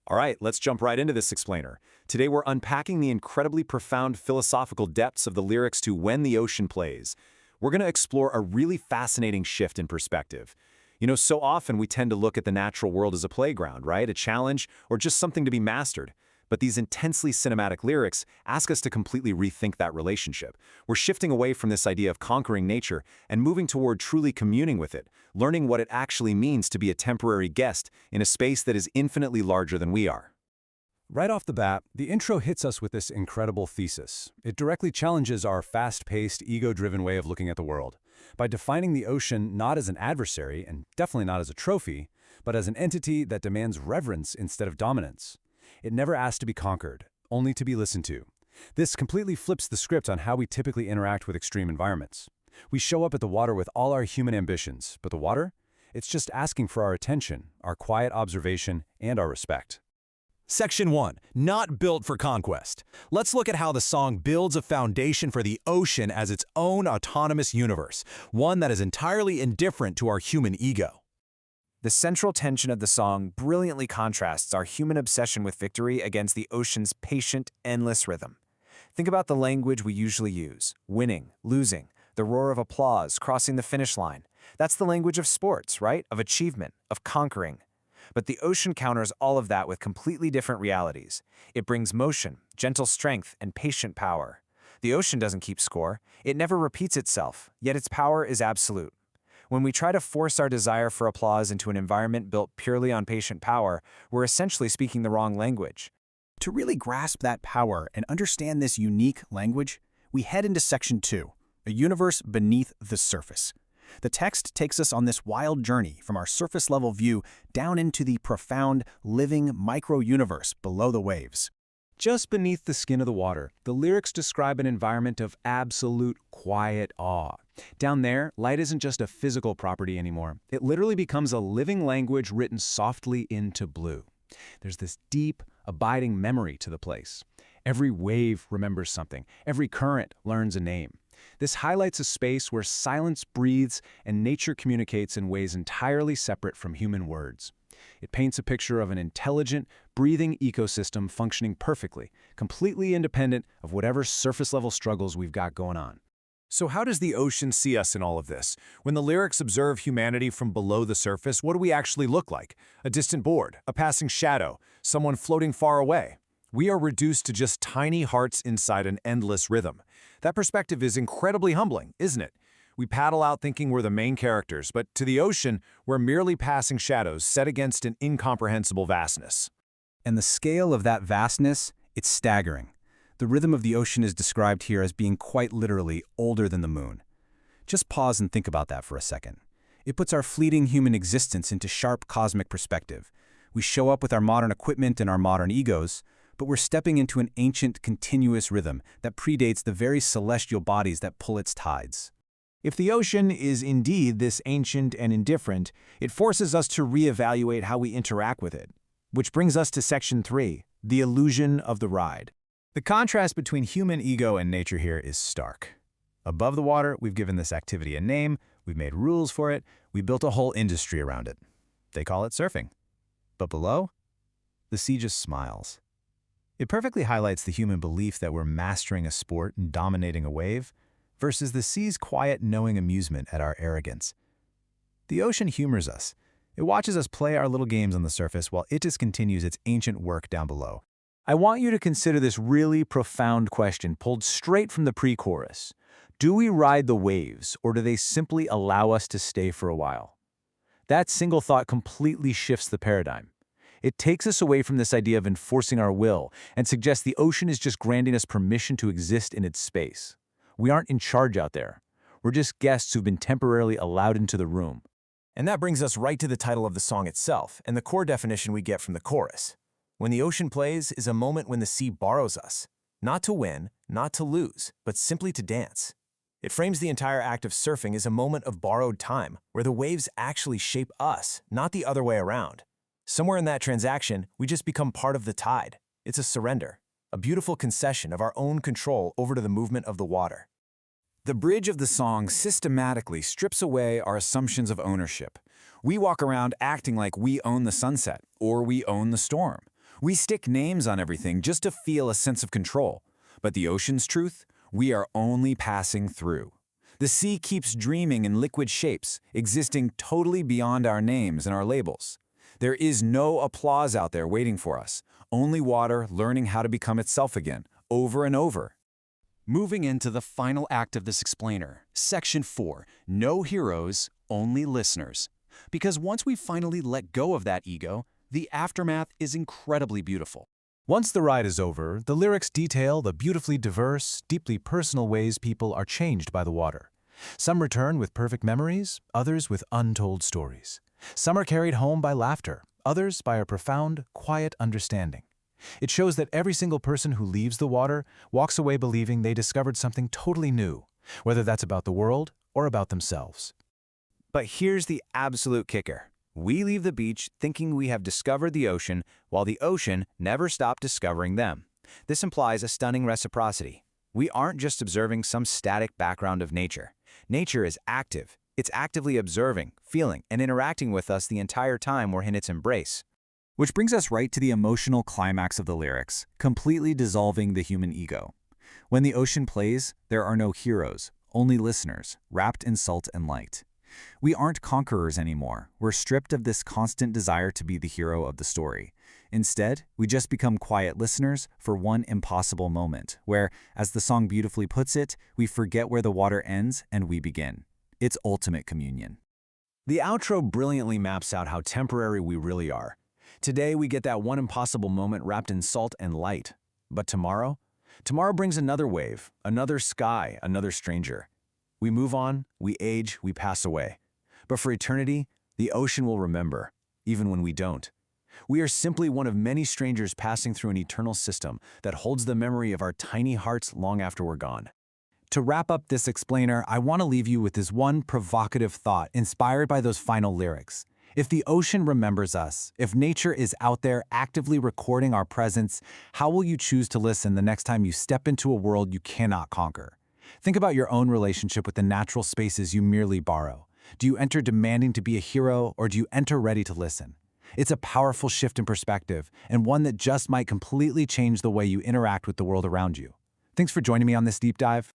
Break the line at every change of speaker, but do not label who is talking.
All right, let's jump right into this explainer. Today we're unpacking the incredibly profound philosophical depths of the lyrics to When the Ocean Plays. We're going to explore a really fascinating shift in perspective. So often we tend to look at the natural world as a playground, right? A challenge or just something to be mastered. But these intensely cinematic lyrics ask us to completely rethink that relationship. We're shifting away from this idea of conquering nature and moving toward truly communing with it, learning what it actually means to be a temporary guest in a space that is infinitely larger than we are.
Right off the bat, the intro hits us with this incredible thesis. It directly challenges our fast-paced, ego-driven way of looking at the world, by defining the ocean not as an adversary, and definitely not as a trophy, but as an entity that demands reverence instead of dominance. It never asks to be conquered, only to be listened to. This completely flips the script on how we typically interact with extreme environments. We show up at the water with all our human ambitions, but the water? It's just asking for our attention, our quiet observation, and our respect.
Section 1. Not built for conquest. Let's look at how the song builds a foundation for the ocean as its own autonomous universe, one that is entirely indifferent to our human ego.
The central tension of the song brilliantly contrasts our human obsession with victory against the ocean's patient, endless rhythm. Think about the language we usually use: winning, losing, the roar of applause, crossing the finish line. That's the language of sports, right? Of achievement, of conquering. But the ocean counters all of that with completely different realities. It brings motion, gentle strength, and patient power. The ocean doesn't keep score. It never repeats itself, yet its power is absolute. When we try to force our desire for applause into an environment built purely on patient power, we're essentially speaking the wrong language.
To really grasp that power and understand this unique language, we head into Section 2, a universe beneath the surface. The text takes us on this wild journey from our surface-level view down into the profound, living micro-universe below the waves.
Just beneath the skin of the water, the lyrics describe an environment of absolute quiet awe. Down there, light isn't just a physical property anymore. It literally becomes a living language written softly into blue. There's this deep, abiding memory to the place. Every wave remembers something. Every current learns a name. This highlights a space where silence breathes and nature communicates in ways entirely separate from human words. It paints a picture of an intelligent, breathing ecosystem functioning perfectly, completely independent of whatever surface-level struggles we've got going on.
So how does the ocean see us in all of this? When the lyrics observe humanity from below the surface, what do we actually look like? A distant board, a passing shadow, someone floating far away. We are reduced to just tiny hearts inside an endless rhythm. That perspective is incredibly humbling, isn't it? We paddle out thinking we're the main characters, but to the ocean, we're merely passing shadows set against an incomprehensible vastness.
And the scale of that vastness, it's staggering. The rhythm of the ocean is described here as being quite literally older than the moon. Just pause and think about that for a second. It puts our fleeting human existence into sharp cosmic perspective. We show up with our modern equipment and our modern egos, but we're stepping into an ancient, continuous rhythm that predates the very celestial bodies that pull its tides.
If the ocean is indeed this ancient and indifferent, it forces us to reevaluate how we interact with it. Which brings us to Section 3, the illusion of the ride. The contrast between human ego and nature here is stark. Above the water, we've given this activity a name, we've made rules for it, we built a whole industry around it. They call it surfing. But below, the sea just smiles. It perfectly highlights the human belief that we're mastering a sport and dominating a wave, versus the sea's quiet, knowing amusement at our arrogance. The ocean humors us. It watches us play our little games on the surface while it just continues its ancient work down below.
I want you to consider this really profound question pulled straight from the pre-chorus. Do we ride the waves, or do they simply allow us to stay for a while? That single thought completely shifts the paradigm. It takes us away from this idea of enforcing our will and suggests the ocean is just granting us permission to exist in its space. We aren't in charge out there. We're just guests who've been temporarily allowed into the room.
And that brings us right to the title of the song itself and the core definition we get from the chorus. When the ocean plays is a moment when the sea borrows us, not to win, not to lose, but simply to dance. It frames the entire act of surfing as a moment of borrowed time, where the waves actually shape us, not the other way around. Somewhere in that transaction, we just become part of the tide. It's a surrender, a beautiful concession of our own control over to the movement of the water.
The bridge of the song systematically strips away our assumptions of ownership. We walk around acting like we own the sunset, or we own the storm. We stick names on everything just to feel a sense of control. But the ocean's truth? We are only passing through. The sea keeps dreaming in liquid shapes, existing totally beyond our names and our labels. There is no applause out there waiting for us, only water learning how to become itself again, over and over.
Moving into the final act of this explainer, Section 4, no heroes, only listeners. Because once we finally let go of that ego, the aftermath is incredibly beautiful.
Once the ride is over, the lyrics detail the beautifully diverse, deeply personal ways people are changed by the water. Some return with perfect memories, others with untold stories. Some are carried home by laughter, others by a profound, quiet understanding. It shows that every single person who leaves the water walks away believing they discovered something totally new, whether that's about the world or about themselves.
But here's the absolute kicker. We leave the beach thinking we have discovered the ocean, while the ocean never stopped discovering them. This implies a stunning reciprocity. We aren't just observing some static background of nature. Nature is active. It's actively observing, feeling, and interacting with us the entire time we're in its embrace.
Which brings us right to the emotional climax of the lyrics, completely dissolving the human ego. When the ocean plays, there are no heroes, only listeners, wrapped in salt and light. We aren't conquerors anymore. We're stripped of this constant desire to be the hero of the story. Instead, we just become quiet listeners for one impossible moment, where, as the song beautifully puts it, we forget where the water ends and we begin. It's ultimate communion.
The outro brilliantly maps out how temporary we really are. Today, we get that one impossible moment wrapped in salt and light. But tomorrow? Tomorrow brings another wave, another sky, another stranger. We move on, we age, we pass away. But for eternity, the ocean will remember, even when we don't. We are simply one of many strangers passing through an eternal system that holds the memory of our tiny hearts long after we're gone.
To wrap up this explainer, I want to leave you with this one provocative thought inspired by those final lyrics. If the ocean remembers us, if nature is out there actively recording our presence, how will you choose to listen the next time you step into a world you cannot conquer? Think about your own relationship with the natural spaces you merely borrow. Do you enter demanding to be a hero, or do you enter ready to listen? It's a powerful shift in perspective, and one that just might completely change the way you interact with the world around you. Thanks for joining me on this deep dive.